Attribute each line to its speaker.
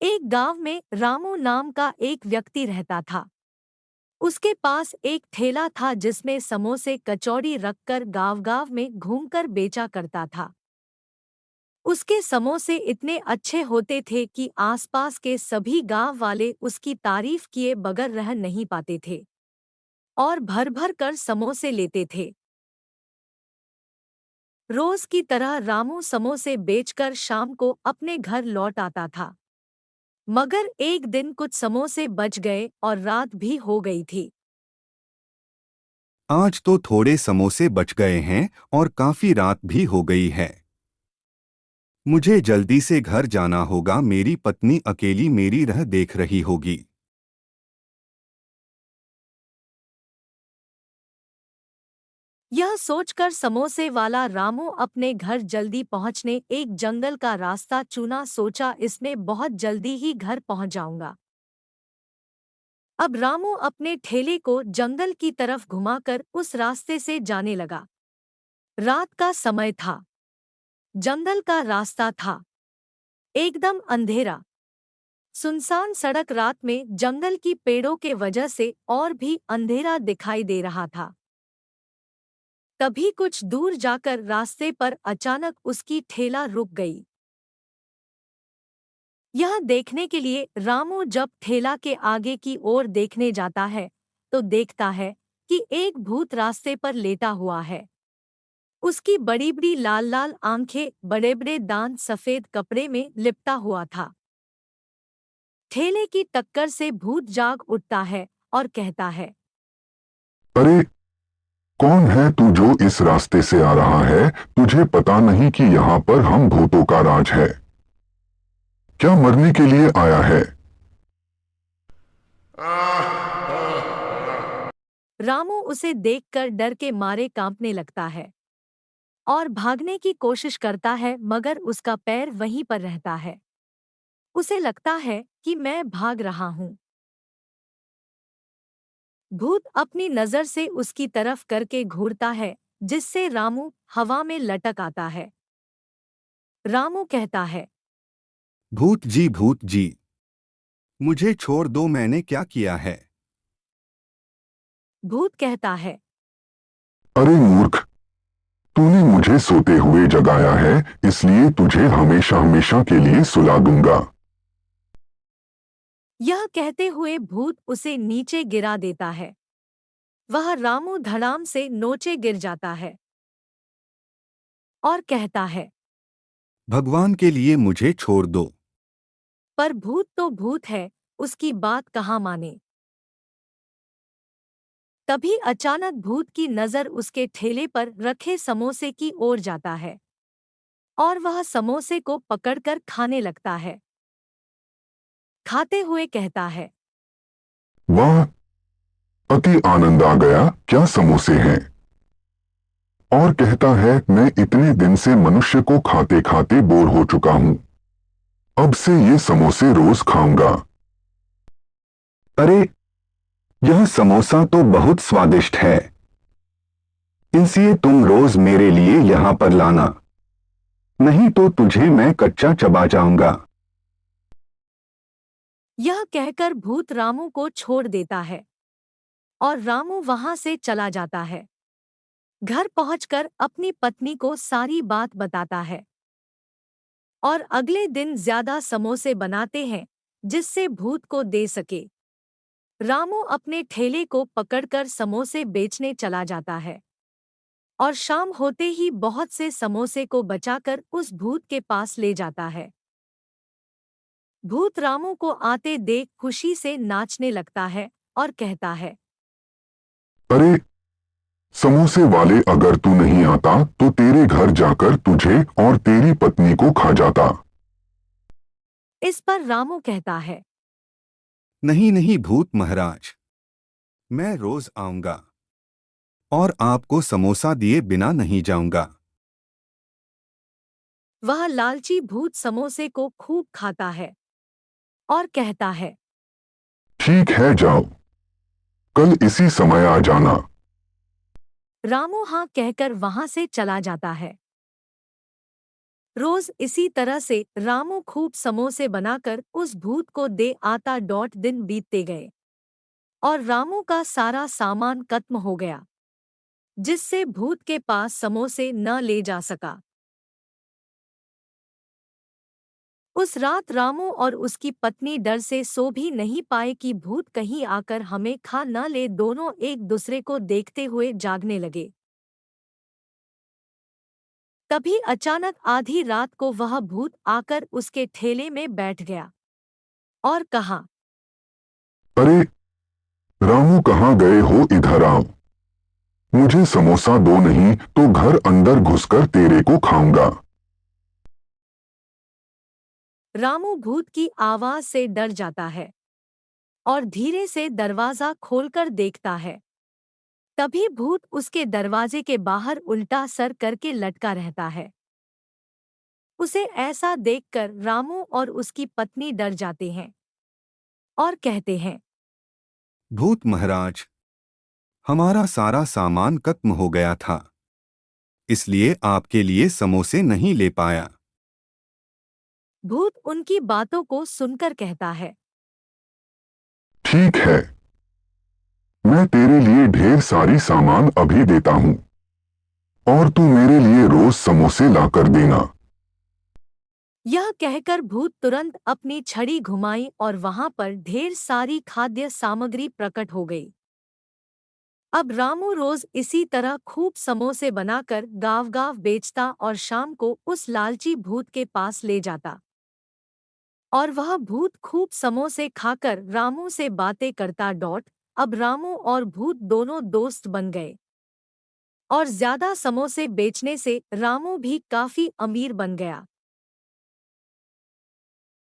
Speaker 1: एक गांव में रामू नाम का एक व्यक्ति रहता था। उसके पास एक ठेला था जिसमें समोसे कचौड़ी रखकर गांव-गांव में घूमकर बेचा करता था। उसके समोसे इतने अच्छे होते थे कि आसपास के सभी गांव वाले उसकी तारीफ किए बगैर रह नहीं पाते थे और भर-भर कर समोसे लेते थे। रोज की तरह रामू समोसे बेचकर शाम को अपने घर लौट आता था। मगर एक दिन कुछ समोसे बच गए और रात भी हो गई थी।
Speaker 2: आज तो थोड़े समोसे बच गए हैं और काफी रात भी हो गई है। मुझे जल्दी से घर जाना होगा, मेरी पत्नी अकेली मेरी राह देख रही होगी।
Speaker 1: यह सोचकर समोसे वाला रामू अपने घर जल्दी पहुंचने एक जंगल का रास्ता चुना। सोचा इसमें बहुत जल्दी ही घर पहुंच जाऊंगा। अब रामू अपने ठेले को जंगल की तरफ घुमाकर उस रास्ते से जाने लगा। रात का समय था। जंगल का रास्ता था एकदम अंधेरा। सुनसान सड़क रात में जंगल की पेड़ों के वजह से और भी अंधेरा दिखाई दे रहा था। तभी कुछ दूर जाकर रास्ते पर अचानक उसकी ठेला रुक गई। यह देखने के लिए रामू जब ठेला के आगे की ओर देखने जाता है तो देखता है कि एक भूत रास्ते पर लेटा हुआ है। उसकी बड़ी बड़ी लाल लाल आंखें, बड़े बड़े दांत, सफेद कपड़े में लिपटा हुआ था। ठेले की टक्कर से भूत जाग उठता है और कहता है,
Speaker 3: अरे, कौन है तू जो इस रास्ते से आ रहा है? तुझे पता नहीं कि यहाँ पर हम भूतों का राज है? क्या मरने के लिए आया है?
Speaker 1: रामू उसे देखकर डर के मारे कांपने लगता है और भागने की कोशिश करता है, मगर उसका पैर वहीं पर रहता है। उसे लगता है कि मैं भाग रहा हूँ। भूत अपनी नजर से उसकी तरफ करके घूरता है, जिससे रामू हवा में लटक आता है। रामू कहता है,
Speaker 2: भूत जी, मुझे छोड़ दो, मैंने क्या किया है?
Speaker 1: भूत कहता है,
Speaker 3: अरे मूर्ख, तूने मुझे सोते हुए जगाया है, इसलिए तुझे हमेशा हमेशा के लिए सुला दूंगा।
Speaker 1: यह कहते हुए भूत उसे नीचे गिरा देता है। वह रामू धड़ाम से नोचे गिर जाता है और कहता है,
Speaker 2: भगवान के लिए मुझे छोड़ दो।
Speaker 1: पर भूत तो भूत है, उसकी बात कहाँ माने। तभी अचानक भूत की नजर उसके ठेले पर रखे समोसे की ओर जाता है और वह समोसे को पकड़कर खाने लगता है। खाते हुए कहता है,
Speaker 3: वाह, अति आनंद आ गया, क्या समोसे हैं! और कहता है, मैं इतने दिन से मनुष्य को खाते खाते बोर हो चुका हूं। अब से ये समोसे रोज खाऊंगा।
Speaker 2: अरे, यह समोसा तो बहुत स्वादिष्ट है, इसलिए तुम रोज मेरे लिए यहाँ पर लाना, नहीं तो तुझे मैं कच्चा चबा जाऊंगा।
Speaker 1: यह कहकर भूत रामू को छोड़ देता है और रामू वहां से चला जाता है। घर पहुंचकर अपनी पत्नी को सारी बात बताता है और अगले दिन ज्यादा समोसे बनाते हैं जिससे भूत को दे सके। रामू अपने ठेले को पकड़कर समोसे बेचने चला जाता है और शाम होते ही बहुत से समोसे को बचाकर उस भूत के पास ले जाता है। भूत रामू को आते देख खुशी से नाचने लगता है और कहता है,
Speaker 3: अरे, समोसे वाले, अगर तू नहीं आता तो तेरे घर जाकर तुझे और तेरी पत्नी को खा जाता।
Speaker 1: इस पर रामू कहता है,
Speaker 2: नहीं नहीं भूत महाराज, मैं रोज आऊंगा और आपको समोसा दिए बिना नहीं जाऊंगा।
Speaker 1: वह लालची भूत समोसे को खूब खाता है और कहता है,
Speaker 3: ठीक है, जाओ, कल इसी समय आ जाना।
Speaker 1: रामू हाँ कहकर वहां से चला जाता है। रोज इसी तरह से रामू खूब समोसे बनाकर उस भूत को दे आता। दिन बीतते गए और रामू का सारा सामान खत्म हो गया, जिससे भूत के पास समोसे न ले जा सका। उस रात रामू और उसकी पत्नी डर से सो भी नहीं पाए कि भूत कहीं आकर हमें खा न ले। दोनों एक दूसरे को देखते हुए जागने लगे। तभी अचानक आधी रात को वह भूत आकर उसके ठेले में बैठ गया और कहा,
Speaker 3: अरे रामू, कहाँ गए हो? इधर आओ। मुझे समोसा दो, नहीं तो घर अंदर घुसकर तेरे को खाऊंगा।
Speaker 1: रामू भूत की आवाज से डर जाता है और धीरे से दरवाजा खोलकर देखता है। तभी भूत उसके दरवाजे के बाहर उल्टा सर करके लटका रहता है। उसे ऐसा देखकर रामू और उसकी पत्नी डर जाते हैं और कहते हैं,
Speaker 2: भूत महाराज, हमारा सारा सामान खत्म हो गया था, इसलिए आपके लिए समोसे नहीं ले पाया।
Speaker 1: भूत उनकी बातों को सुनकर कहता है,
Speaker 3: ठीक है, मैं तेरे लिए ढेर सारी सामान अभी देता हूँ और तू मेरे लिए रोज समोसे लाकर देना।
Speaker 1: यह कहकर भूत तुरंत अपनी छड़ी घुमाई और वहां पर ढेर सारी खाद्य सामग्री प्रकट हो गई। अब रामू रोज इसी तरह खूब समोसे बनाकर गांव-गांव बेचता और शाम को उस लालची भूत के पास ले जाता और वह भूत खूब समोसे खाकर रामू से बातें करता। अब रामू और भूत दोनों दोस्त बन गए और ज्यादा समोसे बेचने से रामू भी काफी अमीर बन गया।